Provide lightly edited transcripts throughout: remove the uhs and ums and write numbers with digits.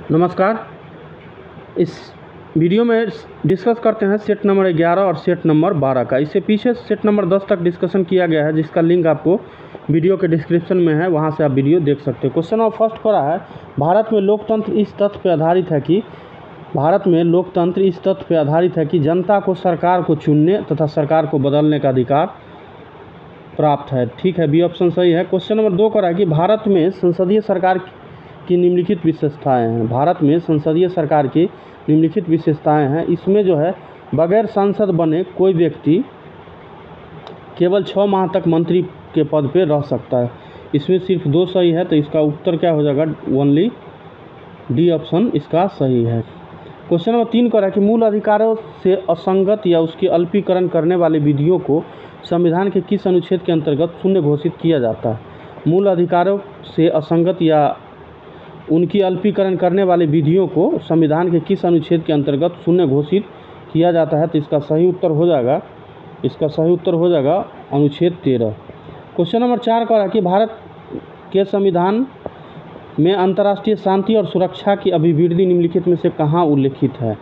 नमस्कार। इस वीडियो में डिस्कस करते हैं सेट नंबर 11 और सेट नंबर 12 का। इससे पीछे सेट नंबर 10 तक डिस्कशन किया गया है, जिसका लिंक आपको वीडियो के डिस्क्रिप्शन में है, वहां से आप वीडियो देख सकते हैं। क्वेश्चन नंबर फर्स्ट करा है, भारत में लोकतंत्र इस तथ्य पर आधारित है कि जनता को सरकार को चुनने तथा सरकार को बदलने का अधिकार प्राप्त है। ठीक है, बी ऑप्शन सही है। क्वेश्चन नंबर 2 करा है कि भारत में संसदीय सरकार की निम्नलिखित विशेषताएं हैं। भारत में संसदीय सरकार की निम्नलिखित विशेषताएं हैं। इसमें जो है बगैर सांसद बने कोई व्यक्ति केवल 6 माह तक मंत्री के पद पे रह सकता है। इसमें सिर्फ 2 सही है, तो इसका उत्तर क्या हो जाएगा? ओनली डी ऑप्शन इसका सही है। क्वेश्चन नंबर 3 कह रहा है कि मूल अधिकारों से असंगत या उसकी अल्पीकरण करने वाली विधियों को संविधान के किस अनुच्छेद के अंतर्गत शून्य घोषित किया जाता है? मूल अधिकारों से असंगत या उनकी अल्पीकरण करने वाली विधियों को संविधान के किस अनुच्छेद के अंतर्गत शून्य घोषित किया जाता है? तो इसका सही उत्तर हो जाएगा अनुच्छेद 13। क्वेश्चन नंबर 4 कह रहा है कि भारत के संविधान में अंतर्राष्ट्रीय शांति और सुरक्षा की अभिवृद्धि निम्नलिखित में से कहाँ उल्लेखित है?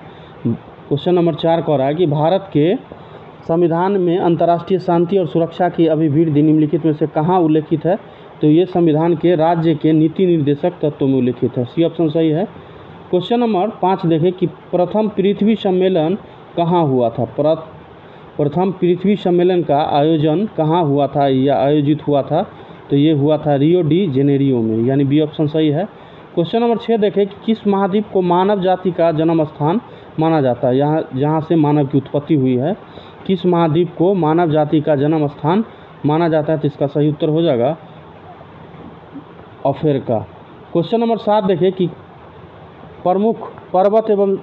क्वेश्चन नंबर 4 कह रहा है कि भारत के संविधान में अंतर्राष्ट्रीय शांति और सुरक्षा की अभिवृद्धि निम्नलिखित में से कहाँ उल्लेखित है? तो ये संविधान के राज्य के नीति निर्देशक तत्वों में उल्लेखित है। सी ऑप्शन सही है। क्वेश्चन नंबर 5 देखें कि प्रथम पृथ्वी सम्मेलन कहाँ हुआ था? प्रथम पृथ्वी सम्मेलन का आयोजन कहाँ हुआ था या आयोजित हुआ था? तो ये हुआ था रियो डी जेनेरियो में, यानी बी ऑप्शन सही है। क्वेश्चन नंबर 6 देखें कि किस महाद्वीप को मानव जाति का जन्म स्थान माना जाता है? जहाँ से मानव की उत्पत्ति हुई है, किस महाद्वीप को मानव जाति का जन्म स्थान माना जाता है? तो इसका सही उत्तर हो जाएगा अफ्रीका। क्वेश्चन नंबर 7 देखें कि प्रमुख पर्वत एवं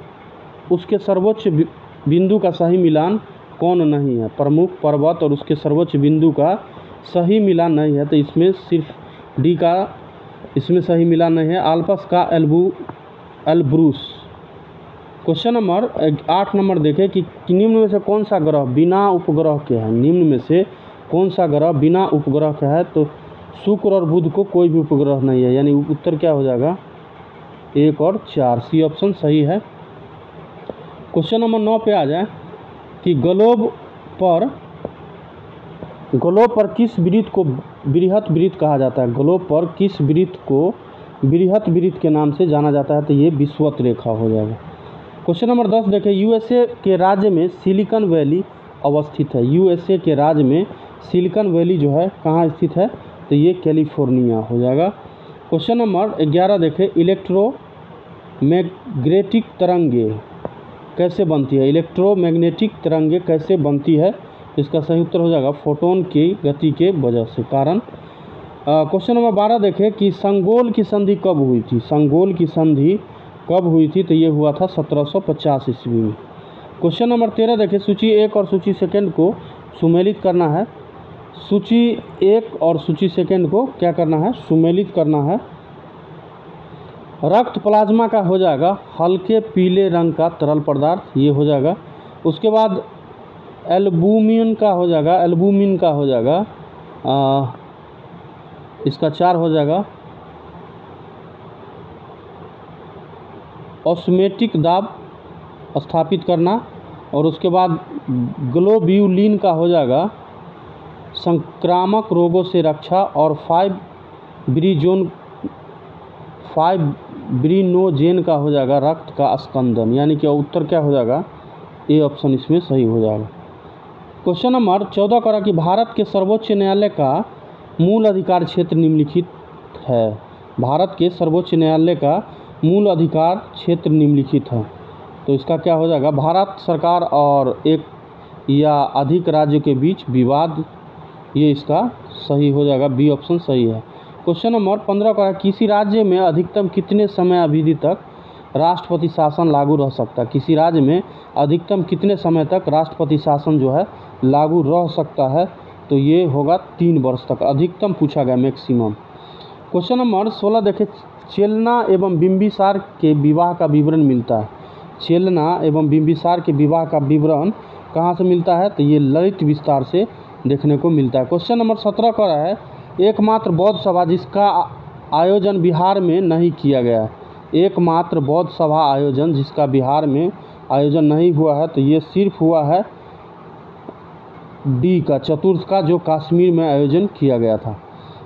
उसके सर्वोच्च बिंदु का सही मिलान कौन नहीं है? प्रमुख पर्वत और उसके सर्वोच्च बिंदु का सही मिलान नहीं है, तो इसमें सिर्फ डी का इसमें सही मिलान नहीं है। आल्प्स का एल्ब्रूस। क्वेश्चन नंबर 8 नंबर देखें कि निम्न में से कौन सा ग्रह बिना उपग्रह के है? निम्न में से कौन सा ग्रह बिना उपग्रह के है? तो शुक्र और बुध को कोई भी उपग्रह नहीं है, यानी उत्तर क्या हो जाएगा? 1 और 4। सी ऑप्शन सही है। क्वेश्चन नंबर 9 पे आ जाए कि ग्लोब पर किस वृत्त को बृहत वृत्त कहा जाता है? ग्लोब पर किस वृत्त को बृहत वृत्त के नाम से जाना जाता है? तो ये विषुवत रेखा हो जाएगा। क्वेश्चन नंबर 10 देखें, यूएसए के राज्य में सिलिकॉन वैली अवस्थित है। यूएसए के राज्य में सिलिकॉन वैली जो है कहाँ स्थित है? तो ये कैलिफोर्निया हो जाएगा। क्वेश्चन नंबर 11 देखें, इलेक्ट्रोमैग्नेटिक तरंगे कैसे बनती है? इलेक्ट्रोमैग्नेटिक तरंगे कैसे बनती है? इसका सही उत्तर हो जाएगा फोटोन की गति के वजह से कारण। क्वेश्चन नंबर 12 देखें कि संगोल की संधि कब हुई थी? संगोल की संधि कब हुई थी? तो ये हुआ था 1750 ईस्वी में। क्वेश्चन नंबर 13 देखें, सूची 1 और सूची सेकंड को सुमेलित करना है। सूची 1 और सूची सेकंड को क्या करना है? सुमेलित करना है। रक्त प्लाज्मा का हो जाएगा हल्के पीले रंग का तरल पदार्थ, ये हो जाएगा। उसके बाद एल्बुमिन का हो जाएगा इसका 4 हो जाएगा ऑस्मेटिक दाब स्थापित करना। और उसके बाद ग्लोब्यूलिन का हो जाएगा संक्रामक रोगों से रक्षा। और 5 ब्रिनोजेन का हो जाएगा रक्त का स्कंदन, यानी कि उत्तर क्या हो जाएगा? ए ऑप्शन इसमें सही हो जाएगा। क्वेश्चन नंबर 14 करा कि भारत के सर्वोच्च न्यायालय का मूल अधिकार क्षेत्र निम्नलिखित है। भारत के सर्वोच्च न्यायालय का मूल अधिकार क्षेत्र निम्नलिखित है, तो इसका क्या हो जाएगा? भारत सरकार और एक या अधिक राज्यों के बीच विवाद, ये इसका सही हो जाएगा। बी ऑप्शन सही है। क्वेश्चन नंबर 15 का किसी राज्य में अधिकतम कितने समय अवधि तक राष्ट्रपति शासन लागू रह सकता है? किसी राज्य में अधिकतम कितने समय तक राष्ट्रपति शासन जो है लागू रह सकता है? तो ये होगा 3 वर्ष तक, अधिकतम पूछा गया, मैक्सिमम। क्वेश्चन नंबर 16 देखें, चेलना एवं बिंबिसार के विवाह का विवरण मिलता है। चेलना एवं बिंबिसार के विवाह का विवरण कहाँ से मिलता है? तो ये ललित विस्तार से देखने को मिलता है। क्वेश्चन नंबर 17 का है, एकमात्र बौद्ध सभा जिसका आयोजन बिहार में नहीं किया गया है। एकमात्र बौद्ध सभा आयोजन जिसका बिहार में आयोजन नहीं हुआ है, तो ये सिर्फ हुआ है डी का, चतुर्थ का, जो कश्मीर में आयोजन किया गया था।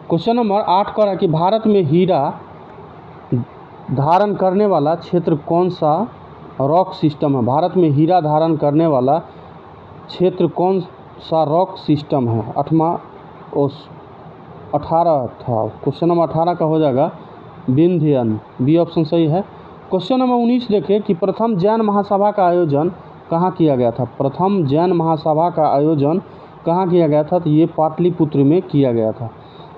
क्वेश्चन नंबर 8 का है कि भारत में हीरा धारण करने वाला क्षेत्र कौन सा रॉक सिस्टम है। भारत में हीरा धारण करने वाला क्षेत्र कौन सा रॉक सिस्टम है। 18 था। क्वेश्चन नंबर 18 का हो जाएगा विंध्यन, बी ऑप्शन सही है। क्वेश्चन नंबर 19 देखें कि प्रथम जैन महासभा का आयोजन कहाँ किया गया था। प्रथम जैन महासभा का आयोजन कहाँ किया गया था, तो ये पाटलिपुत्र में किया गया था।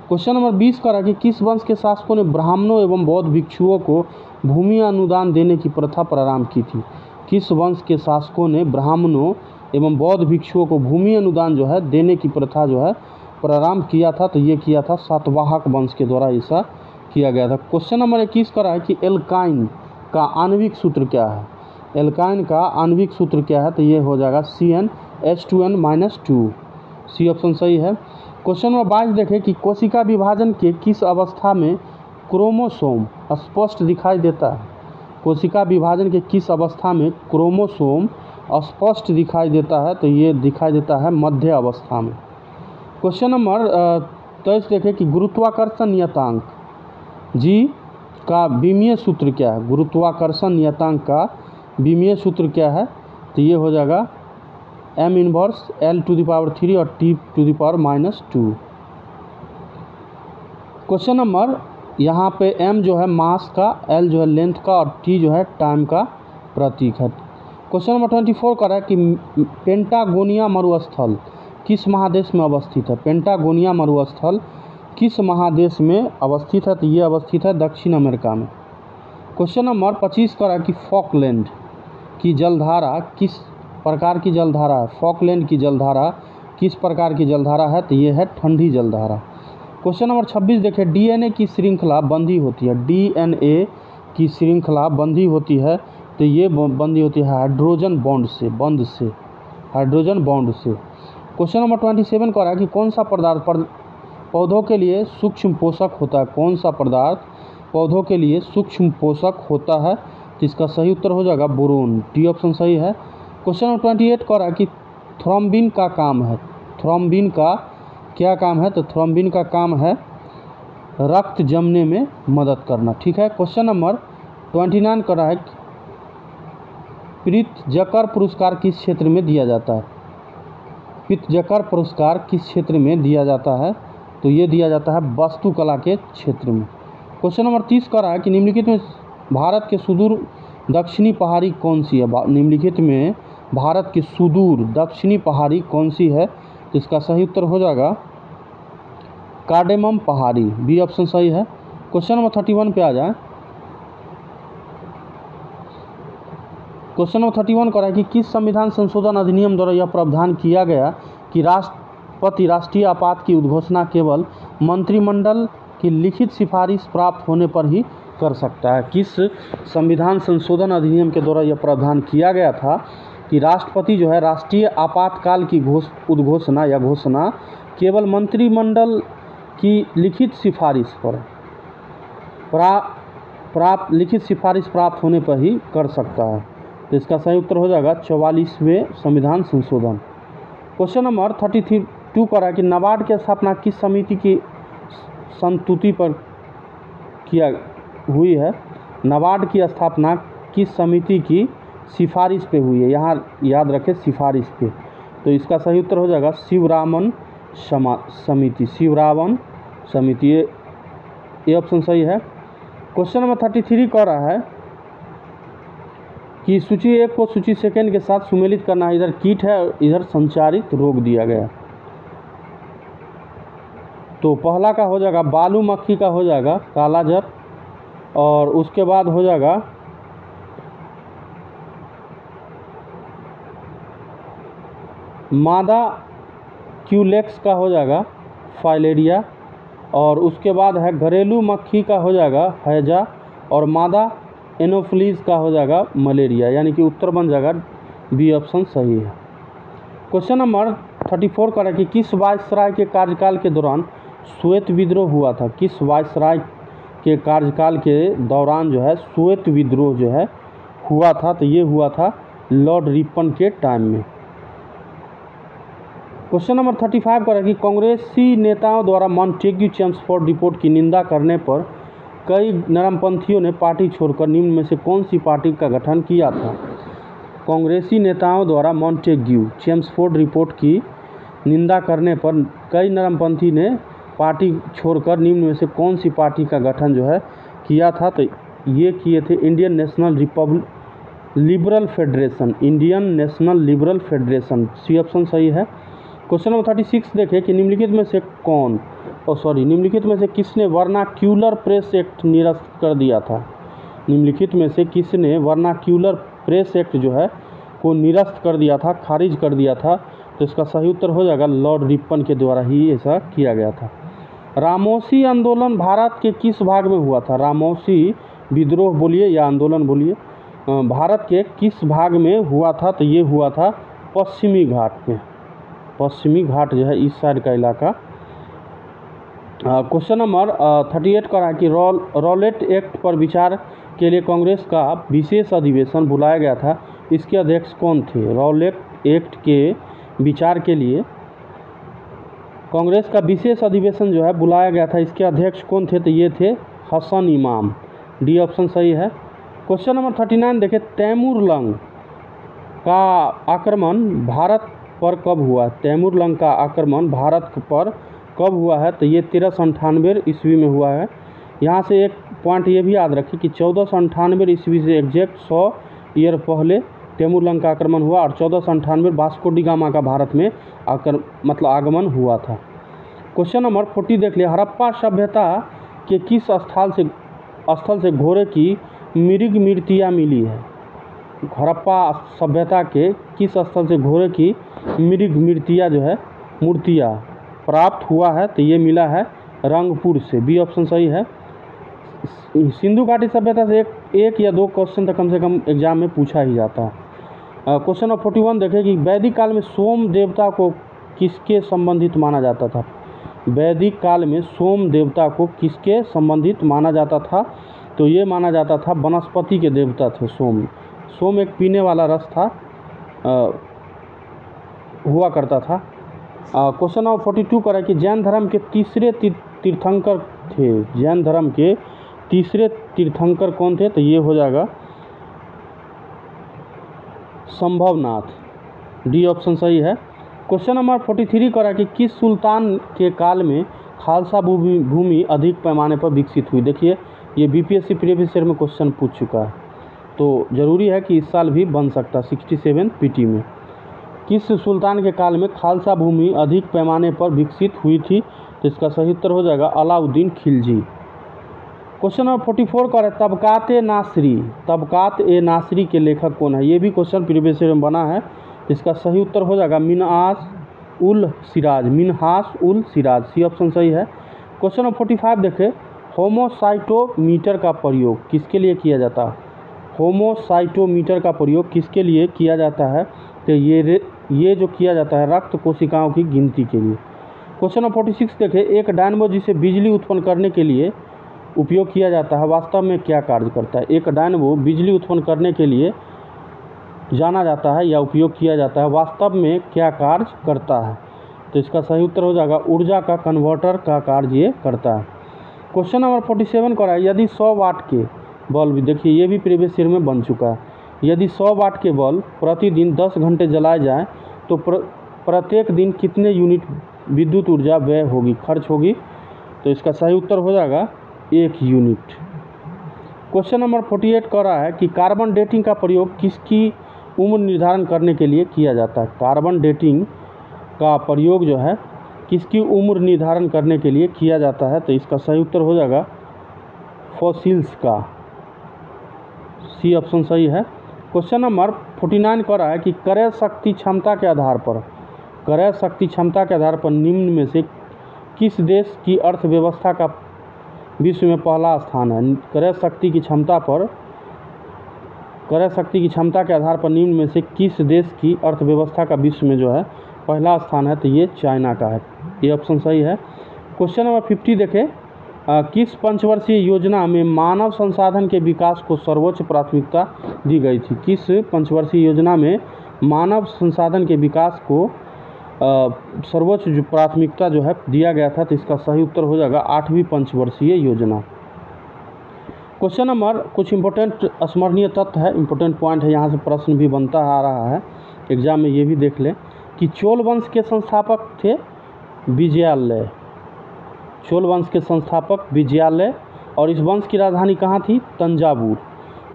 क्वेश्चन नंबर 20 का कि किस वंश के शासकों ने ब्राह्मणों एवं बौद्ध भिक्षुओं को भूमि अनुदान देने की प्रथा प्रारंभ की थी। किस वंश के शासकों ने ब्राह्मणों एवं बौद्ध भिक्षुओं को भूमि अनुदान जो है देने की प्रथा जो है प्रारंभ किया था, तो ये किया था सातवाहक वंश के द्वारा ऐसा किया गया था। क्वेश्चन नंबर 21 का है कि एल्काइन का आणविक सूत्र क्या है। एल्काइन का आणविक सूत्र क्या है, तो ये हो जाएगा CnH2n-2, सी ऑप्शन सही है। क्वेश्चन नंबर 22 देखें कि कोशिका विभाजन के किस अवस्था में क्रोमोसोम स्पष्ट दिखाई देता है। कोशिका विभाजन के किस अवस्था में क्रोमोसोम स्पष्ट दिखाई देता है, तो ये दिखाई देता है मध्य अवस्था में। क्वेश्चन नंबर 23 देखें कि गुरुत्वाकर्षण नियतांक जी का विमीय सूत्र क्या है। गुरुत्वाकर्षण नियतांक का विमीय सूत्र क्या है, तो ये हो जाएगा m इनवर्स L⁻³ और T⁻²। क्वेश्चन नंबर यहाँ पे m जो है मास का, L जो है लेंथ का और T जो है टाइम का प्रतीक है। क्वेश्चन नंबर 24 का है कि पेंटागोनिया मरुस्थल किस महादेश में अवस्थित है। पेंटागोनिया मरुस्थल किस महादेश में अवस्थित है, तो ये अवस्थित है दक्षिण अमेरिका में। क्वेश्चन नंबर 25 का है कि फॉकलैंड की जलधारा किस प्रकार की जलधारा है। फॉकलैंड की जलधारा किस प्रकार की जलधारा है, तो ये है ठंडी जलधारा। क्वेश्चन नंबर 26 देखें डीएनए की श्रृंखला बंधी होती है। डीएनए की श्रृंखला बंधी होती है, तो ये बंधी होती है हाइड्रोजन बॉन्ड से, हाइड्रोजन बॉन्ड से। क्वेश्चन नंबर 27 का है कि कौन सा पदार्थ पौधों के लिए सूक्ष्म पोषक होता है। कौन सा पदार्थ पौधों के लिए सूक्ष्म पोषक होता है, तो इसका सही उत्तर हो जाएगा बोरोन, डी ऑप्शन सही है। क्वेश्चन नंबर 28 का है कि थ्रोम्बिन का काम है। थ्रोम्बिन का क्या काम है, तो थ्रोम्बिन का काम है रक्त जमने में मदद करना। ठीक है। क्वेश्चन नंबर 29 का है प्रित्जकर पुरस्कार किस क्षेत्र में दिया जाता है। प्रित्जकर पुरस्कार किस क्षेत्र में दिया जाता है, तो ये दिया जाता है वास्तुकला के क्षेत्र में। क्वेश्चन नंबर 30 का है कि निम्नलिखित में भारत के सुदूर दक्षिणी पहाड़ी कौन सी है। निम्नलिखित में भारत की सुदूर दक्षिणी पहाड़ी कौन सी है, तो इसका सही उत्तर हो जाएगा कार्डेमम पहाड़ी, बी ऑप्शन सही है। क्वेश्चन नंबर 31 पे आ जाए। क्वेश्चन नंबर 31 का है कि किस संविधान संशोधन अधिनियम द्वारा यह प्रावधान किया गया कि राष्ट्रपति राष्ट्रीय आपात की उद्घोषणा केवल मंत्रिमंडल की लिखित सिफारिश प्राप्त होने पर ही कर सकता है। किस संविधान संशोधन अधिनियम के द्वारा यह प्रावधान किया गया था कि राष्ट्रपति जो है राष्ट्रीय आपातकाल की उद्घोषणा या घोषणा केवल मंत्रिमंडल की लिखित सिफारिश पर लिखित सिफारिश प्राप्त होने पर ही कर सकता है, तो इसका सही उत्तर हो जाएगा 44वें संविधान संशोधन। क्वेश्चन नंबर 32 पर है कि नाबार्ड की स्थापना किस समिति की संस्तुति पर किया हुई है। नाबार्ड की स्थापना किस समिति की सिफारिश पे हुई है, यहाँ याद रखें सिफारिश पे, तो इसका सही उत्तर हो जाएगा शिवरामन समिति, शिवरामन समिति, ये ऑप्शन सही है। क्वेश्चन नंबर 33 कह रहा है कि सूची 1 को सूची सेकंड के साथ सुमेलित करना है। इधर कीट है और इधर संचारित रोग दिया गया, तो पहला का हो जाएगा बालू मक्खी का हो जाएगा कालाजर, और उसके बाद हो जाएगा मादा क्यूलेक्स का हो जाएगा फाइलेरिया, और उसके बाद है घरेलू मक्खी का हो जाएगा हैजा, और मादा एनोफ्लीज का हो जाएगा मलेरिया, यानी कि उत्तर बन जाएगा बी ऑप्शन सही है। क्वेश्चन नंबर 34 का है कि किस वायसराय के कार्यकाल के दौरान श्वेत विद्रोह हुआ था। किस वायसराय के कार्यकाल के दौरान जो है श्वेत विद्रोह जो है हुआ था, तो ये हुआ था लॉर्ड रिपन के टाइम में। क्वेश्चन नंबर 35 का है कि कांग्रेसी नेताओं द्वारा मॉन्टेग्यू चेम्सफोर्ड रिपोर्ट की निंदा करने पर कई नरमपंथियों ने पार्टी छोड़कर निम्न में से कौन सी पार्टी का गठन किया था। कांग्रेसी नेताओं द्वारा मॉन्टेग्यू चेम्सफोर्ड रिपोर्ट की निंदा करने पर कई नरमपंथी ने पार्टी छोड़कर निम्न में से कौन सी पार्टी का गठन जो है किया था, तो ये किए थे Indian National Liberal Federation, Indian National Liberal Federation, C option सही है। क्वेश्चन नंबर 36 देखें कि निम्नलिखित में से किसने वर्नाक्यूलर प्रेस एक्ट निरस्त कर दिया था। निम्नलिखित में से किसने वर्नाक्यूलर प्रेस एक्ट जो है को निरस्त कर दिया था, खारिज कर दिया था, तो इसका सही उत्तर हो जाएगा लॉर्ड रिपन के द्वारा ही ऐसा किया गया था। रामौसी आंदोलन भारत के किस भाग में हुआ था। रामौसी विद्रोह बोलिए या आंदोलन बोलिए, भारत के किस भाग में हुआ था, तो ये हुआ था पश्चिमी घाट में। पश्चिमी घाट जो है इस साइड का इलाका। क्वेश्चन नंबर 38 का है कि रॉलेट एक्ट पर विचार के लिए कांग्रेस का विशेष अधिवेशन बुलाया गया था, इसके अध्यक्ष कौन थे। रॉलेट एक्ट के विचार के लिए कांग्रेस का विशेष अधिवेशन जो है बुलाया गया था, इसके अध्यक्ष कौन थे, तो ये थे हसन इमाम, डी ऑप्शन सही है। क्वेश्चन नंबर 39 देखें, तैमूरलंग का आक्रमण भारत पर कब हुआ। तैमूरलंग का आक्रमण भारत पर कब हुआ है, तो ये 1398 ईस्वी में हुआ है। यहाँ से एक पॉइंट ये भी याद रखिए कि 1498 ईस्वी से एग्जैक्ट 100 ईयर पहले तैमूरलंग का आक्रमण हुआ और 1498 वास्को डी गामा का भारत में आगमन हुआ था। क्वेश्चन नंबर 40 देख लिया, हड़प्पा सभ्यता के किस स्थल से घोड़े की मृग मूर्तियाँ मिली है। हड़प्पा सभ्यता के किस स्थल से घोड़े की मृग मूर्तियाँ प्राप्त हुआ है, तो ये मिला है रंगपुर से, बी ऑप्शन सही है। सिंधु घाटी सभ्यता से एक या दो क्वेश्चन तो कम से कम एग्जाम में पूछा ही जाता है। क्वेश्चन नंबर 41 देखें कि वैदिक काल में सोम देवता को किसके संबंधित माना जाता था। वैदिक काल में सोम देवता को किसके संबंधित माना जाता था, तो ये माना जाता था वनस्पति के देवता थे सोम। सोम एक पीने वाला रस था, हुआ करता था। क्वेश्चन नंबर 42 कर है कि जैन धर्म के तीसरे तीर्थंकर थे। जैन धर्म के तीसरे तीर्थंकर कौन थे, तो ये हो जाएगा संभवनाथ, डी ऑप्शन सही है। क्वेश्चन नंबर 43 कर है कि किस सुल्तान के काल में खालसा भूमि अधिक पैमाने पर विकसित हुई। देखिए ये बीपीएससी प्रीवियस ईयर में क्वेश्चन पूछ चुका है, तो ज़रूरी है कि इस साल भी बन सकता है 67 पीटी में। किस सुल्तान के काल में खालसा भूमि अधिक पैमाने पर विकसित हुई थी, तो इसका सही उत्तर हो जाएगा अलाउद्दीन खिलजी। क्वेश्चन नंबर 44 का है तबकात ए नासरी के लेखक कौन है। ये भी क्वेश्चन प्रीवियस ईयर में बना है, इसका सही उत्तर हो जाएगा मिन्हास उल सिराज, सी ऑप्शन सही है। क्वेश्चन नंबर 45 देखें, होमोसाइटोमीटर का प्रयोग किसके लिए किया जाता है। होमोसाइटोमीटर का प्रयोग किसके लिए किया जाता है, तो ये जो किया जाता है रक्त कोशिकाओं की गिनती के लिए। क्वेश्चन नंबर 46 देखें, एक डायनमो जिसे बिजली उत्पन्न करने के लिए उपयोग किया जाता है वास्तव में क्या कार्य करता है। एक डायनमो बिजली उत्पन्न करने के लिए जाना जाता है या उपयोग किया जाता है, वास्तव में क्या कार्य करता है, तो इसका सही उत्तर हो जाएगा ऊर्जा का कन्वर्टर का कार्य ये करता है। क्वेश्चन नंबर 47 का है, यदि 100 वाट के बल्ब, देखिए ये भी प्रीवियस ईयर में बन चुका है, यदि 100 वाट के बल्ब प्रतिदिन 10 घंटे जलाए जाएँ तो प्रत्येक दिन कितने यूनिट विद्युत ऊर्जा व्यय होगी, खर्च होगी, तो इसका सही उत्तर हो जाएगा 1 यूनिट। क्वेश्चन नंबर 48 कह रहा है कि कार्बन डेटिंग का प्रयोग किसकी उम्र निर्धारण करने के लिए किया जाता है। कार्बन डेटिंग का प्रयोग जो है किसकी उम्र निर्धारण करने के लिए किया जाता है, तो इसका सही उत्तर हो जाएगा फॉसिल्स का, सी ऑप्शन सही है। क्वेश्चन नंबर 49 कह रहा है कि क्रय शक्ति क्षमता के आधार पर निम्न में से किस देश की अर्थव्यवस्था का विश्व में पहला स्थान है। क्रय शक्ति की क्षमता के आधार पर निम्न में से किस देश की अर्थव्यवस्था का विश्व में जो है पहला स्थान है, तो ये चाइना का है, ये ऑप्शन सही है। क्वेश्चन नंबर 50 देखें, किस पंचवर्षीय योजना में मानव संसाधन के विकास को सर्वोच्च प्राथमिकता दी गई थी? किस पंचवर्षीय योजना में मानव संसाधन के विकास को सर्वोच्च प्राथमिकता जो है दिया गया था? तो इसका सही उत्तर हो जाएगा 8वीं पंचवर्षीय योजना। क्वेश्चन नंबर, कुछ इंपॉर्टेंट स्मरणीय तथ्य है, इंपॉर्टेंट पॉइंट है, यहाँ से प्रश्न भी बनता आ रहा है एग्जाम में, ये भी देख लें कि चोल वंश के संस्थापक थे विजयालय। चोल वंश के संस्थापक विजयालय, और इस वंश की राजधानी कहाँ थी? तंजावुर।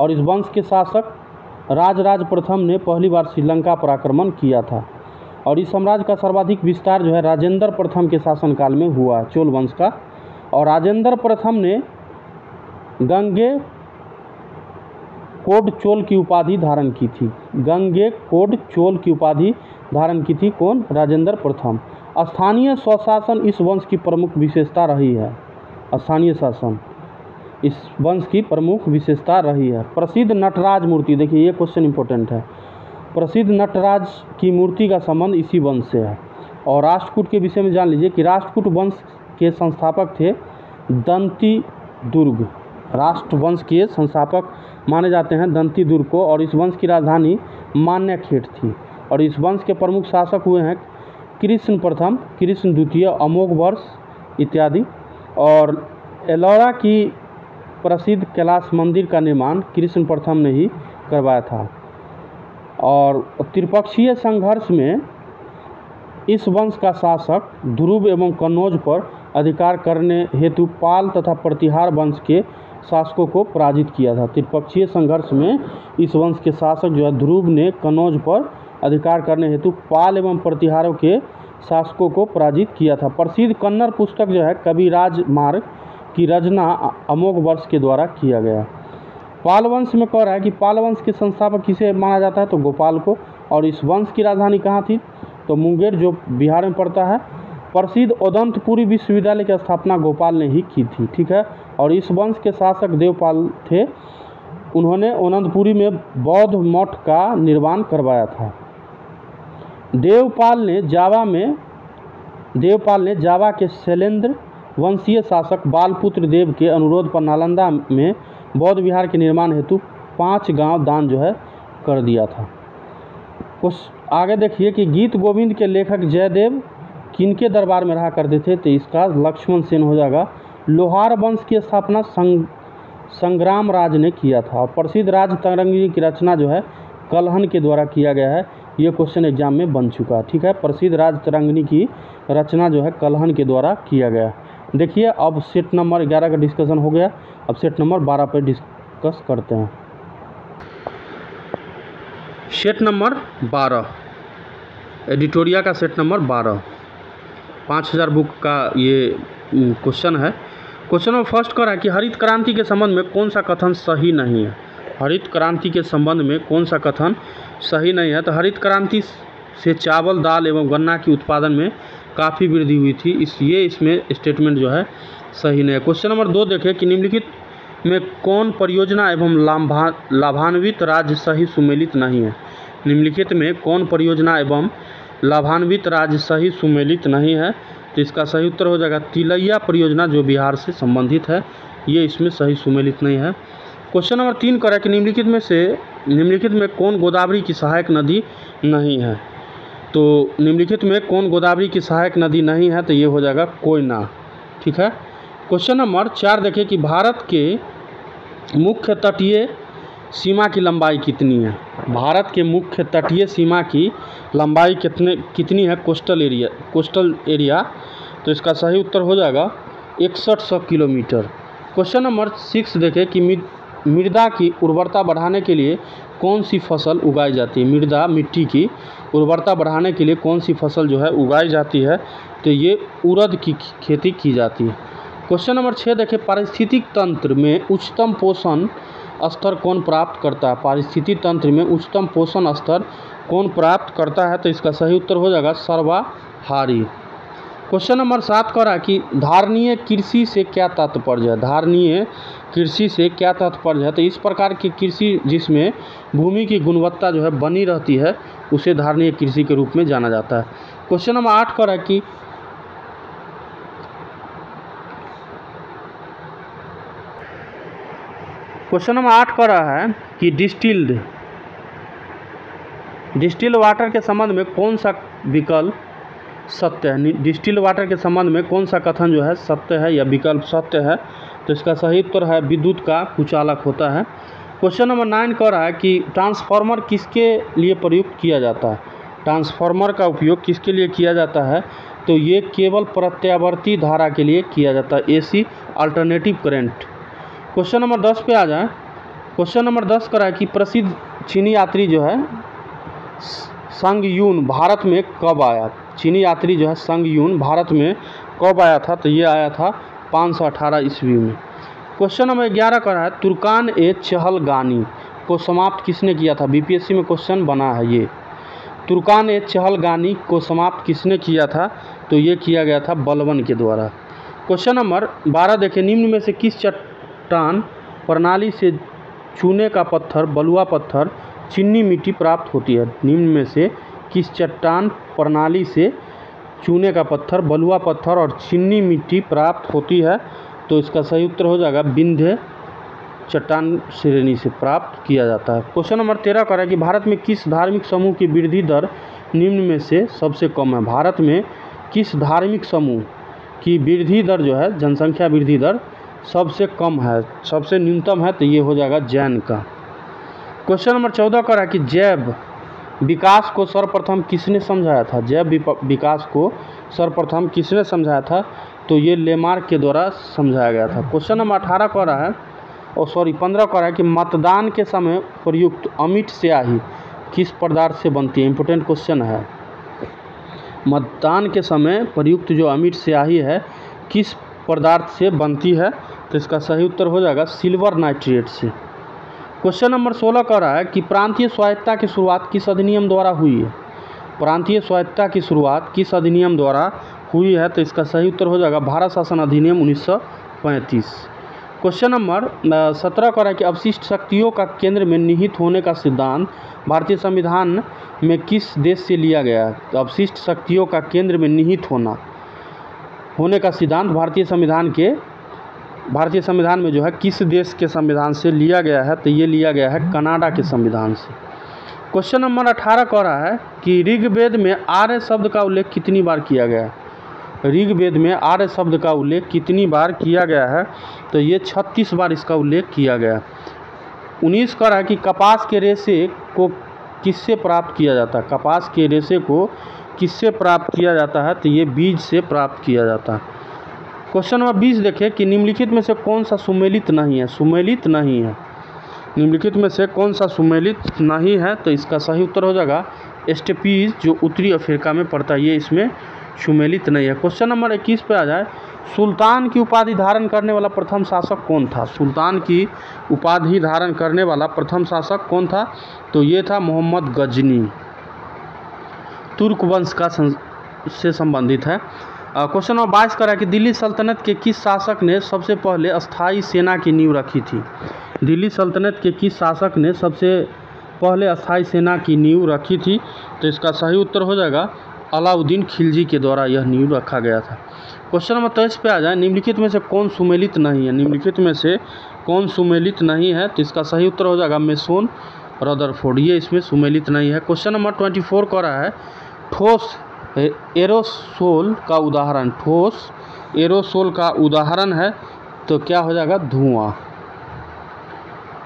और इस वंश के शासक राजराज प्रथम ने पहली बार श्रीलंका पर आक्रमण किया था। और इस साम्राज्य का सर्वाधिक विस्तार जो है राजेंद्र प्रथम के शासनकाल में हुआ, चोल वंश का। और राजेंद्र प्रथम ने गंगे कोड चोल की उपाधि धारण की थी। गंगे कोड चोल की उपाधि धारण की थी कौन? राजेंद्र प्रथम। स्थानीय स्वशासन इस वंश की प्रमुख विशेषता रही है। स्थानीय शासन इस वंश की प्रमुख विशेषता रही है। प्रसिद्ध नटराज मूर्ति, देखिए ये क्वेश्चन इंपॉर्टेंट है। प्रसिद्ध नटराज की मूर्ति का संबंध इसी वंश से है। और राष्ट्रकूट के विषय में जान लीजिए कि राष्ट्रकूट वंश के संस्थापक थे दंती दुर्ग। राष्ट्रवंश के संस्थापक माने जाते हैं दंती दुर्ग को। और इस वंश की राजधानी मान्यखेट थी। और इस वंश के प्रमुख शासक हुए हैं कृष्ण प्रथम, कृष्ण द्वितीय, अमोघवर्ष इत्यादि। और एलोरा की प्रसिद्ध कैलाश मंदिर का निर्माण कृष्ण प्रथम ने ही करवाया था। और त्रिपक्षीय संघर्ष में इस वंश का शासक ध्रुव एवं कन्नौज पर अधिकार करने हेतु पाल तथा प्रतिहार वंश के शासकों को पराजित किया था। त्रिपक्षीय संघर्ष में इस वंश के शासक जो है ध्रुव ने कन्नौज पर अधिकार करने हेतु पाल एवं प्रतिहारों के शासकों को पराजित किया था। प्रसिद्ध कन्नड़ पुस्तक जो है कविराज मार्ग की रचना अमोघवर्ष के द्वारा किया गया। पाल वंश में कह रहा है कि पाल वंश के संस्थापक किसे माना जाता है? तो गोपाल को। और इस वंश की राजधानी कहाँ थी? तो मुंगेर, जो बिहार में पड़ता है। प्रसिद्ध ओदंतपुरी विश्वविद्यालय की स्थापना गोपाल ने ही की थी, ठीक है। और इस वंश के शासक देवपाल थे। उन्होंने ओदंतपुरी में बौद्ध मठ का निर्माण करवाया था। देवपाल ने जावा के शैलेंद्र वंशीय शासक बालपुत्र देव के अनुरोध पर नालंदा में बौद्ध विहार के निर्माण हेतु 5 गांव दान जो है कर दिया था। कुछ आगे देखिए कि गीत गोविंद के लेखक जयदेव किनके दरबार में रहा करते थे? तो इसका लक्ष्मण सेन हो जाएगा। लोहार वंश की स्थापना संग्राम राज ने किया था। और प्रसिद्ध राज तरंगिणी की रचना जो है कलहन के द्वारा किया गया है। ये क्वेश्चन एग्जाम में बन चुका है, ठीक है। प्रसिद्ध राज तरंगिणी की रचना जो है कलहन के द्वारा किया गया। देखिए अब सेट नंबर 11 का डिस्कशन हो गया। अब सेट नंबर 12 पर डिस्कस करते हैं। सेट नंबर 12 एडिटोरिया का सेट नंबर 12 5000 बुक का ये क्वेश्चन है। क्वेश्चन नंबर फर्स्ट कर रहा है कि हरित क्रांति के संबंध में कौन सा कथन सही नहीं है? हरित क्रांति के संबंध में कौन सा कथन सही नहीं है? तो हरित क्रांति से चावल, दाल एवं गन्ना की उत्पादन में काफ़ी वृद्धि हुई थी। इसमें स्टेटमेंट जो है सही नहीं है। क्वेश्चन नंबर 2 देखें कि निम्नलिखित में कौन परियोजना एवं लाभान्वित राज्य सही सुमेलित नहीं है? निम्नलिखित में कौन परियोजना एवं लाभान्वित राज्य सही सुमेलित नहीं है? तो इसका सही उत्तर हो जाएगा तिलैया परियोजना, जो बिहार से संबंधित है। ये इसमें सही सुमेलित नहीं है। क्वेश्चन नंबर 3 करें कि निम्नलिखित में कौन गोदावरी की सहायक नदी नहीं है? तो निम्नलिखित में कौन गोदावरी की सहायक नदी नहीं है? तो ये हो जाएगा कोयना, ठीक है। क्वेश्चन नंबर 4 देखें कि भारत के मुख्य तटीय सीमा की लंबाई कितनी है? भारत के मुख्य तटीय सीमा की लंबाई कितनी है? Coastal area. तो इसका सही उत्तर हो जाएगा 6100 किलोमीटर। क्वेश्चन नंबर 6 देखें कि मृदा की उर्वरता बढ़ाने के लिए कौन सी फसल उगाई जाती है? मिट्टी की उर्वरता बढ़ाने के लिए कौन सी फसल जो है उगाई जाती है? तो ये उड़द की खेती की जाती है। क्वेश्चन नंबर 6 देखें पारिस्थितिक तंत्र में उच्चतम पोषण स्तर कौन प्राप्त करता है? पारिस्थितिक तंत्र में उच्चतम पोषण स्तर कौन प्राप्त करता है? तो इसका सही उत्तर हो जाएगा सर्वाहारी। क्वेश्चन नंबर 7 कह रहा है कि धारणीय कृषि से क्या तात्पर्य है? धारणीय कृषि से क्या तात्पर्य है? तो इस प्रकार की कृषि जिसमें भूमि की गुणवत्ता जो है बनी रहती है उसे धारणीय कृषि के रूप में जाना जाता है। क्वेश्चन नंबर 8 कह रहा है कि क्वेश्चन नंबर 8 कह रहा है कि डिस्टिल्ड वाटर के संबंध में कौन सा विकल्प सत्य है। डिस्टिल्ड वाटर के संबंध में कौन सा कथन जो है सत्य है या विकल्प सत्य है। तो इसका सही उत्तर है विद्युत का कुचालक होता है। क्वेश्चन नंबर 9 कह रहा है कि ट्रांसफार्मर किसके लिए प्रयुक्त किया जाता है। ट्रांसफार्मर का उपयोग किसके लिए किया जाता है। तो ये केवल प्रत्यावर्ती धारा के लिए किया जाता है, AC alternative current. Question number 10 पे आ जाए। क्वेश्चन नंबर 10 कह रहा है कि प्रसिद्ध चीनी यात्री जो है संग यून भारत में कब आया। चीनी यात्री जो है संग यून भारत में कब आया था। तो ये आया था 518 ईस्वी में। क्वेश्चन नंबर 11 कह रहा है तुर्कान ए चहलगानी को समाप्त किसने किया था। बीपीएससी में क्वेश्चन बना है ये। तुर्कान ए चहलगानी को समाप्त किसने किया था। तो ये किया गया था बलबन के द्वारा। क्वेश्चन नंबर 12 देखें, निम्न में से किस चट्टान प्रणाली से चूने का पत्थर, बलुआ पत्थर, चीनी मिट्टी प्राप्त होती है। निम्न में से किस चट्टान प्रणाली से चूने का पत्थर, बलुआ पत्थर और चीनी मिट्टी प्राप्त होती है। तो इसका सही उत्तर हो जाएगा विंध्य चट्टान श्रेणी से प्राप्त किया जाता है। क्वेश्चन नंबर 13 कह रहा है कि भारत में किस धार्मिक समूह की वृद्धि दर निम्न में से सबसे कम है। भारत में किस धार्मिक समूह की वृद्धि दर जो है, जनसंख्या वृद्धि दर सबसे कम है, सबसे न्यूनतम है। तो ये हो जाएगा जैन का। क्वेश्चन नंबर 14 कह रहा है कि जैव विकास को सर्वप्रथम किसने समझाया था। जैव विकास को सर्वप्रथम किसने समझाया था। तो ये लेमार्क के द्वारा समझाया गया था। क्वेश्चन नंबर 18 कह रहा है 15 कह रहा है कि मतदान के समय प्रयुक्त अमिट स्याही किस पदार्थ से बनती है। इंपॉर्टेंट क्वेश्चन है। मतदान के समय प्रयुक्त जो अमिट स्याही है किस पदार्थ से बनती है। तो इसका सही उत्तर हो जाएगा सिल्वर नाइट्रेट से। क्वेश्चन नंबर 16 कह रहा है कि प्रांतीय स्वायत्तता की शुरुआत किस अधिनियम द्वारा हुई है। प्रांतीय स्वायत्तता की शुरुआत किस अधिनियम द्वारा हुई है। तो इसका सही उत्तर हो जाएगा भारत शासन अधिनियम 1935। क्वेश्चन नंबर 17 कह रहा है कि अवशिष्ट शक्तियों का केंद्र में निहित होने का सिद्धांत भारतीय संविधान में किस देश से लिया गया है। तो अवशिष्ट शक्तियों का केंद्र में निहित होने का सिद्धांत भारतीय संविधान में जो है किस देश के संविधान से लिया गया है। तो ये लिया गया है कनाडा के संविधान से। क्वेश्चन नंबर 18 कह रहा है कि ऋग्वेद में आर्य शब्द का उल्लेख कितनी बार किया गया है। ऋग्वेद में आर्य शब्द का उल्लेख कितनी बार किया गया है। तो ये 36 बार इसका उल्लेख किया गया। 19 कह रहा है कि कपास के रेशे को किससे प्राप्त किया जाता है। कपास के रेशे को किससे प्राप्त किया जाता है। तो ये बीज से प्राप्त किया जाता है। क्वेश्चन नंबर 20 देखें कि निम्नलिखित में से कौन सा सुमेलित नहीं है। सुमेलित नहीं है, निम्नलिखित में से कौन सा सुमेलित नहीं है। तो इसका सही उत्तर हो जाएगा स्टेपीज जो उत्तरी अफ्रीका में पड़ता है, ये इसमें सुमेलित नहीं है। क्वेश्चन नंबर 21 पे आ जाए। सुल्तान की उपाधि धारण करने वाला प्रथम शासक कौन था। सुल्तान की उपाधि धारण करने वाला प्रथम शासक कौन था। तो ये था मोहम्मद गजनी, तुर्क वंश का से संबंधित है। क्वेश्चन नंबर 22 कह रहा है कि दिल्ली सल्तनत के किस शासक ने सबसे पहले अस्थाई सेना की नींव रखी थी। दिल्ली सल्तनत के किस शासक ने सबसे पहले अस्थाई सेना की नींव रखी थी। तो इसका सही उत्तर हो जाएगा अलाउद्दीन खिलजी के द्वारा यह नींव रखा गया था। क्वेश्चन नंबर 23 पे आ जाए। निम्नलिखित में से कौन सुमेलित नहीं है। निम्नलिखित में से कौन सुमेलित नहीं है। तो इसका सही उत्तर हो जाएगा मेसोन रदरफोर्ड, ये इसमें सुमेलित नहीं है। क्वेश्चन नंबर 24 कह रहा है ठोस एरोसोल का उदाहरण। ठोस एरोसोल का उदाहरण है तो क्या हो जाएगा धुआं।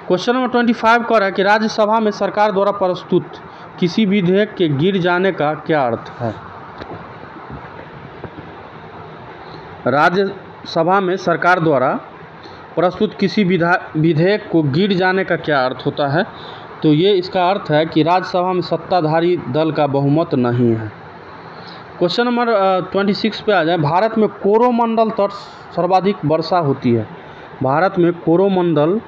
क्वेश्चन नंबर 25 कह रहा है कि राज्यसभा में सरकार द्वारा प्रस्तुत किसी विधेयक के गिर जाने का क्या अर्थ है। राज्यसभा में सरकार द्वारा प्रस्तुत किसी विधेयक को गिर जाने का क्या अर्थ होता है। तो ये इसका अर्थ है कि राज्यसभा में सत्ताधारी दल का बहुमत नहीं है। क्वेश्चन नंबर 26 पे आ जाए। भारत में कोरोमंडल तट सर्वाधिक वर्षा होती है। भारत में कोरोमंडल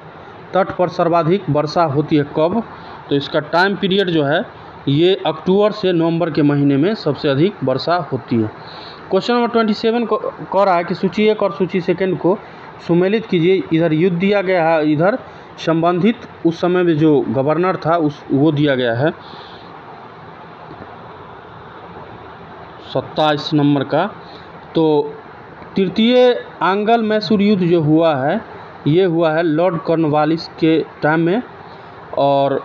तट पर सर्वाधिक वर्षा होती है कब। तो इसका टाइम पीरियड जो है ये अक्टूबर से नवंबर के महीने में सबसे अधिक वर्षा होती है। क्वेश्चन नंबर 27 को कह रहा है कि सूची 1 और सूची 2 को सुमेलित कीजिए। इधर युद्ध दिया गया है, इधर संबंधित उस समय में जो गवर्नर था वो दिया गया है 27 नंबर का। तो तृतीय आंग्ल मैसूर युद्ध जो हुआ है ये हुआ है लॉर्ड कॉर्नवालिस के टाइम में। और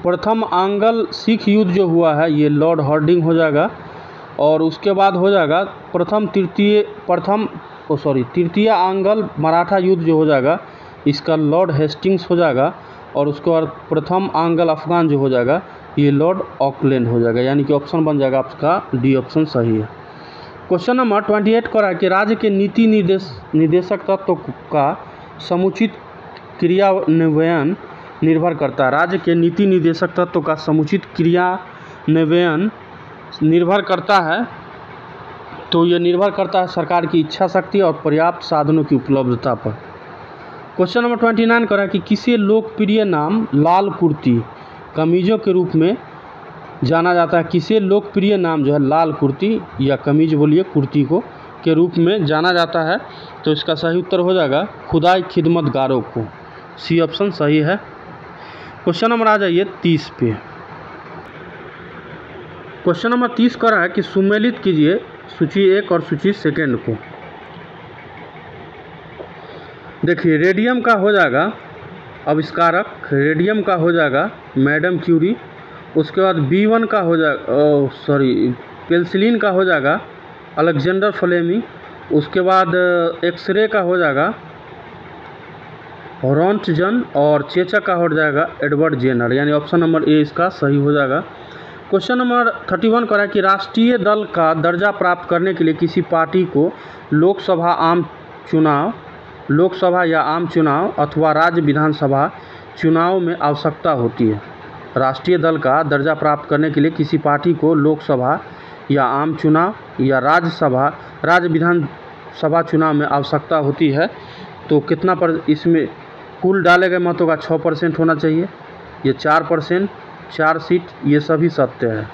प्रथम आंग्ल सिख युद्ध जो हुआ है ये लॉर्ड हार्डिंग हो जाएगा। और उसके बाद हो जाएगा तृतीय आंग्ल मराठा युद्ध जो हो जाएगा इसका लॉर्ड हेस्टिंग्स हो जाएगा। और उसके बाद प्रथम आंग्ल अफगान जो हो जाएगा ये लॉर्ड ऑकलैंड हो जाएगा। यानी कि ऑप्शन बन जाएगा आपका डी ऑप्शन सही है। क्वेश्चन नंबर 28 कर रहा है कि राज्य के नीति निर्देशक तत्व का समुचित क्रियान्वयन निर्भर करता है। राज्य के नीति निर्देशक तत्व का समुचित क्रियान्वयन निर्भर करता है, तो ये निर्भर करता है सरकार की इच्छा शक्ति और पर्याप्त साधनों की उपलब्धता पर। क्वेश्चन नंबर 29 कर रहा है कि किसी लोकप्रिय नाम लाल कुर्ती कमीजों के रूप में जाना जाता है। किसी लोकप्रिय नाम जो है लाल कुर्ती या कमीज बोलिए कुर्ती को के रूप में जाना जाता है, तो इसका सही उत्तर हो जाएगा खुदाई खिदमतगारों को। सी ऑप्शन सही है। क्वेश्चन नंबर आ जाइए 30 पे। क्वेश्चन नंबर 30 कर रहा है कि सुमेलित कीजिए सूची 1 और सूची 2 को। देखिए रेडियम का हो जाएगा आविष्कारक, रेडियम का हो जाएगा मैडम क्यूरी। उसके बाद B1 का हो जाएगा पेंसिलिन का हो जाएगा अलेक्जेंडर फ्लेमिंग। उसके बाद एक्सरे का हो जाएगा रॉन्टजन और चेचक का हो जाएगा एडवर्ड जेनर। यानी ऑप्शन नंबर ए इसका सही हो जाएगा। क्वेश्चन नंबर 31 कर रहा है कि राष्ट्रीय दल का दर्जा प्राप्त करने के लिए किसी पार्टी को लोकसभा या आम चुनाव अथवा राज्य विधानसभा चुनाव में आवश्यकता होती है। राष्ट्रीय दल का दर्जा प्राप्त करने के लिए किसी पार्टी को लोकसभा या आम चुनाव या राज्य विधानसभा चुनाव में आवश्यकता होती है। तो कितना पर इसमें कुल डाले गए मतों का 6% होना चाहिए। ये 4%, 4 सीट, ये सभी सत्य है।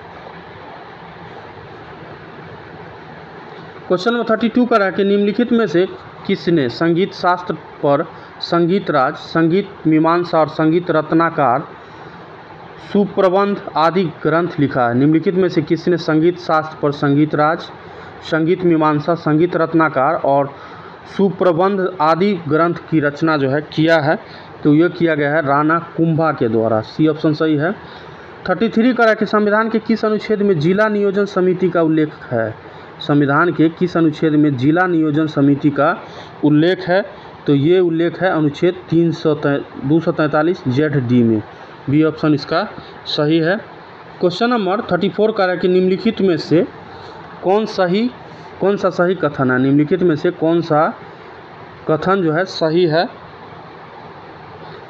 क्वेश्चन नंबर 32 का है कि निम्नलिखित में से किसने संगीत शास्त्र पर संगीत राज, संगीत मीमांसा और संगीत रत्नाकर सुप्रबंध आदि ग्रंथ लिखा है। निम्नलिखित में से किसने संगीत शास्त्र पर संगीत राज, संगीत मीमांसा, संगीत रत्नाकर और सुप्रबंध आदि ग्रंथ की रचना जो है किया है, तो यह किया गया है राणा कुंभा के द्वारा। सी ऑप्शन सही है। 33 का है कि संविधान के किस अनुच्छेद में जिला नियोजन समिति का उल्लेख है। संविधान के किस अनुच्छेद में जिला नियोजन समिति का उल्लेख है, तो ये उल्लेख है अनुच्छेद 243 ZD में। बी ऑप्शन इसका सही है। क्वेश्चन नंबर 34 का है कि निम्नलिखित में से कौन सा सही कथन है। निम्नलिखित में से कौन सा कथन जो है सही है।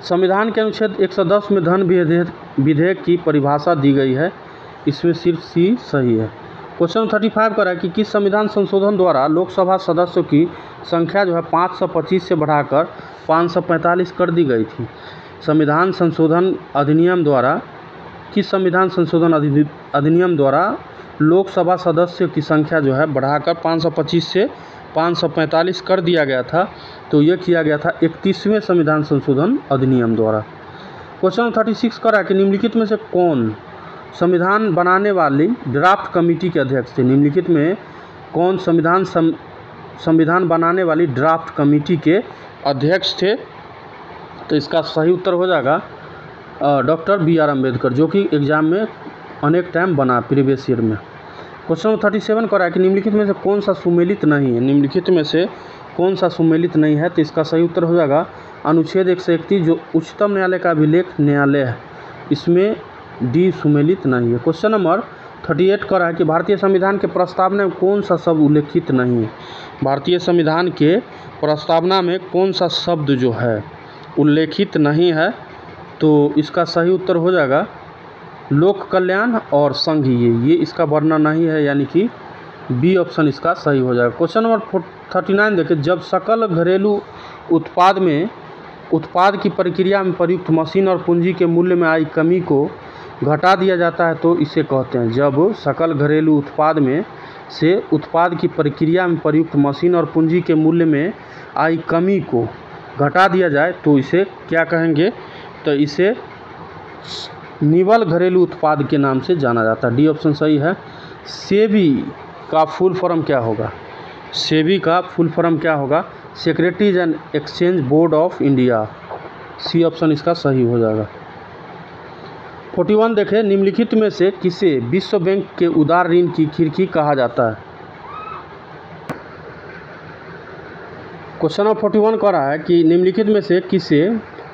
संविधान के अनुच्छेद 110 में धन विधेयक की परिभाषा दी गई है, इसमें सिर्फ सी सही है। क्वेश्चन 35 का है कि किस संविधान संशोधन द्वारा लोकसभा सदस्यों की संख्या जो है 525 से बढ़ाकर 545 कर दी गई थी। संविधान संशोधन अधिनियम द्वारा किस संविधान संशोधन अधिनियम द्वारा लोकसभा सदस्यों की संख्या जो है बढ़ाकर 525 से 545 कर दिया गया था, तो यह किया गया था 31वें संविधान संशोधन अधिनियम द्वारा। क्वेश्चन 36 का है कि निम्नलिखित में से कौन संविधान बनाने वाली ड्राफ्ट कमेटी के अध्यक्ष थे। निम्नलिखित में कौन संविधान बनाने वाली ड्राफ्ट कमेटी के अध्यक्ष थे, तो इसका सही उत्तर हो जाएगा डॉक्टर B.R. अम्बेडकर, जो कि एग्जाम में अनेक टाइम बना प्रीवियस ईयर में। क्वेश्चन 37 का है कि निम्नलिखित में से कौन सा सुमेलित नहीं है। निम्नलिखित में से कौन सा सुमेलित नहीं है, तो इसका सही उत्तर हो जाएगा अनुच्छेद 131 जो उच्चतम न्यायालय का अभिलेख न्यायालय है, इसमें डी सुमेलित नहीं है। क्वेश्चन नंबर 38 का है कि भारतीय संविधान के प्रस्तावना में कौन सा शब्द उल्लेखित नहीं है। भारतीय संविधान के प्रस्तावना में कौन सा शब्द जो है उल्लेखित नहीं है, तो इसका सही उत्तर हो जाएगा लोक कल्याण और संघीय, ये इसका वर्णन नहीं है, यानी कि बी ऑप्शन इसका सही हो जाएगा। क्वेश्चन नंबर 39 देखिए, जब सकल घरेलू उत्पाद की प्रक्रिया में प्रयुक्त मशीन और पूंजी के मूल्य में आई कमी को घटा दिया जाता है, तो इसे कहते हैं। जब सकल घरेलू उत्पाद में से उत्पाद की प्रक्रिया में प्रयुक्त मशीन और पूंजी के मूल्य में आई कमी को घटा दिया जाए, तो इसे क्या कहेंगे, तो इसे निवल घरेलू उत्पाद के नाम से जाना जाता है। डी ऑप्शन सही है। सेबी का फुल फॉर्म क्या होगा? सेबी का फुल फॉर्म क्या होगा? Securities and Exchange Board of India. C option इसका सही हो जाएगा। 41 देखें, निम्नलिखित में से किसे विश्व बैंक के उदार ऋण की खिड़की कहा जाता है? क्वेश्चन नंबर 41 कह रहा है कि निम्नलिखित में से किसे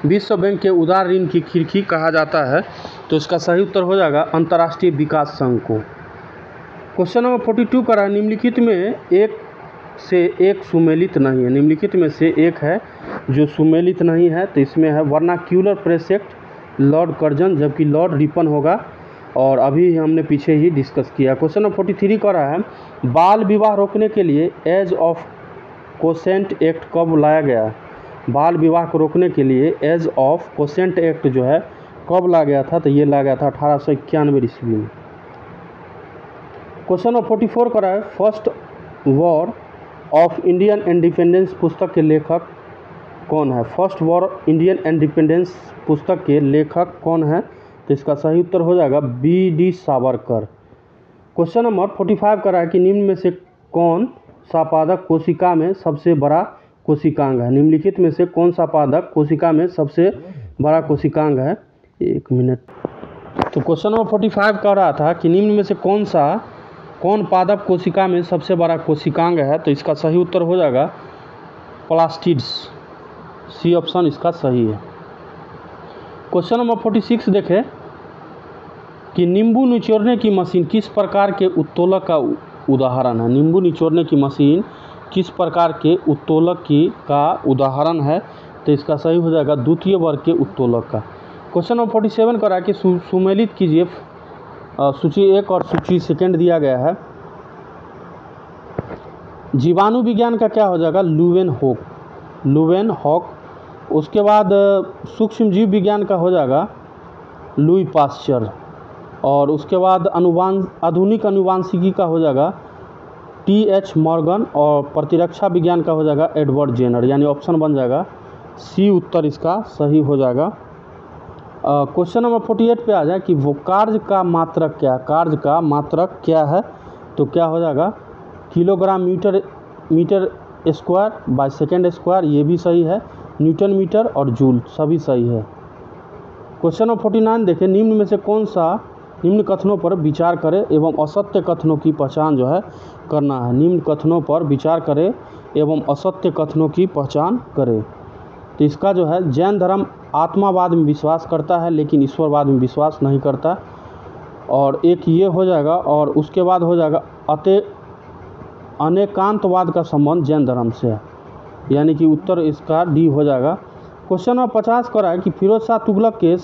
विश्व बैंक के उदार ऋण की खिड़की कहा जाता है? तो इसका सही उत्तर हो जाएगा अंतर्राष्ट्रीय विकास संघ को। क्वेश्चन नंबर 42 कह रहा है निम्नलिखित में एक से एक सुमेलित नहीं है। निम्नलिखित में से एक है जो सुमेलित नहीं है, तो इसमें है vernacular press act Lord Curzon, जबकि लॉर्ड रिपन होगा, और अभी हमने पीछे ही डिस्कस किया। क्वेश्चन नंबर 43 कह रहा है बाल विवाह रोकने के लिए एज ऑफ कोसेंट एक्ट कब लाया गया? बाल विवाह को रोकने के लिए एज ऑफ कोसेंट एक्ट जो है कब लाया गया था? तो ये लाया गया था 1891 ईस्वी में। क्वेश्चन नंबर 44 कर रहा है first war of Indian independence पुस्तक के लेखक कौन है? फर्स्ट वॉर इंडियन इंडिपेंडेंस पुस्तक के लेखक कौन है? तो इसका सही उत्तर हो जाएगा B.D. सावरकर। क्वेश्चन नंबर 45 कर रहा है कि निम्न में से कौन सा पादप कोशिका में सबसे बड़ा कोशिकांग है? निम्नलिखित में से कौन सा पादप कोशिका में सबसे बड़ा कोशिकांग है? एक मिनट। तो क्वेश्चन नंबर 45 कह रहा था कि निम्न में से कौन पादप कोशिका में सबसे बड़ा कोशिकांग है? तो इसका सही उत्तर हो जाएगा प्लास्टिड्स। सी ऑप्शन इसका सही है। क्वेश्चन नंबर 46 देखें कि नींबू निचोड़ने की मशीन किस प्रकार के उत्तोलक का उदाहरण है? नींबू निचोड़ने की मशीन किस प्रकार के उत्तोलक का उदाहरण है? तो इसका सही हो जाएगा द्वितीय वर्ग के उत्तोलक का। क्वेश्चन नंबर 47 कर रहा है कि सुमेलित कीजिए सूची 1 और सूची 2 दिया गया है। जीवाणु विज्ञान का क्या हो जाएगा? लुवेनहॉक। उसके बाद सूक्ष्म जीव विज्ञान का हो जाएगा लुई पास्चर, और उसके बाद आधुनिक अनुवांशिकी का हो जाएगा T.H. मॉर्गन, और प्रतिरक्षा विज्ञान का हो जाएगा एडवर्ड जेनर। यानी ऑप्शन बन जाएगा सी उत्तर इसका सही हो जाएगा। क्वेश्चन नंबर 48 पे आ जाए कि वो कार्य का मात्रक क्या है? कार्य का मात्रक क्या है? तो क्या हो जाएगा kilogram metre square by second square, ये भी सही है। न्यूटन मीटर और जूल सभी सही है। क्वेश्चन नंबर 49 देखें निम्न में से कौन सा निम्न कथनों पर विचार करें एवं असत्य कथनों की पहचान जो है करना है? निम्न कथनों पर विचार करें एवं असत्य कथनों की पहचान करें। तो इसका जो है जैन धर्म आत्मावाद में विश्वास करता है लेकिन ईश्वरवाद में विश्वास नहीं करता, और एक ये हो जाएगा, और उसके बाद हो जाएगा अनेकांतवाद का संबंध जैन धर्म से है, यानी कि उत्तर इसका डी हो जाएगा। क्वेश्चन नंबर 50 कर रहा है कि फिरोज शाह तुगलक के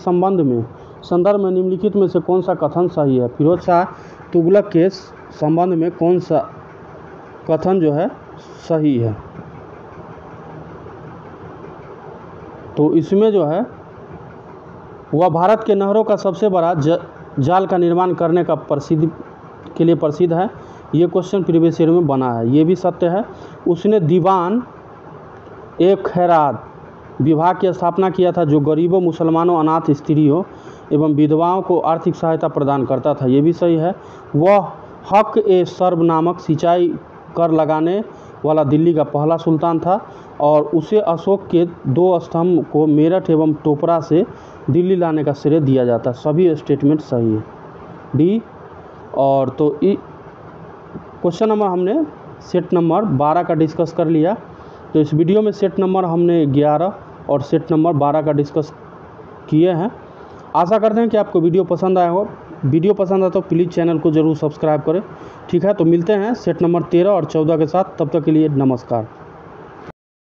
संदर्भ में निम्नलिखित में से कौन सा कथन सही है? फिरोज शाह तुगलक के संबंध में कौन सा कथन जो है सही है? तो इसमें जो है वह भारत के नहरों का सबसे बड़ा जाल का निर्माण करने का प्रसिद्ध है। ये क्वेश्चन प्रीवियस ईयर में बना है, ये भी सत्य है। उसने दीवान ए खैरात विभाग की स्थापना किया था जो गरीबों, मुसलमानों, अनाथ स्त्रियों एवं विधवाओं को आर्थिक सहायता प्रदान करता था, ये भी सही है। वह हक ए सर्ब नामक सिंचाई कर लगाने वाला दिल्ली का पहला सुल्तान था, और उसे अशोक के 2 स्तंभ को मेरठ एवं टोपरा से दिल्ली लाने का श्रेय दिया जाता है। सभी स्टेटमेंट सही है, डी। और तो क्वेश्चन नंबर हमने सेट नंबर 12 का डिस्कस कर लिया। तो इस वीडियो में सेट नंबर हमने 11 और सेट नंबर 12 का डिस्कस किए हैं। आशा करते हैं कि आपको वीडियो पसंद आया हो। वीडियो पसंद आया तो प्लीज़ चैनल को ज़रूर सब्सक्राइब करें। ठीक है, तो मिलते हैं सेट नंबर 13 और 14 के साथ। तब तक के लिए नमस्कार।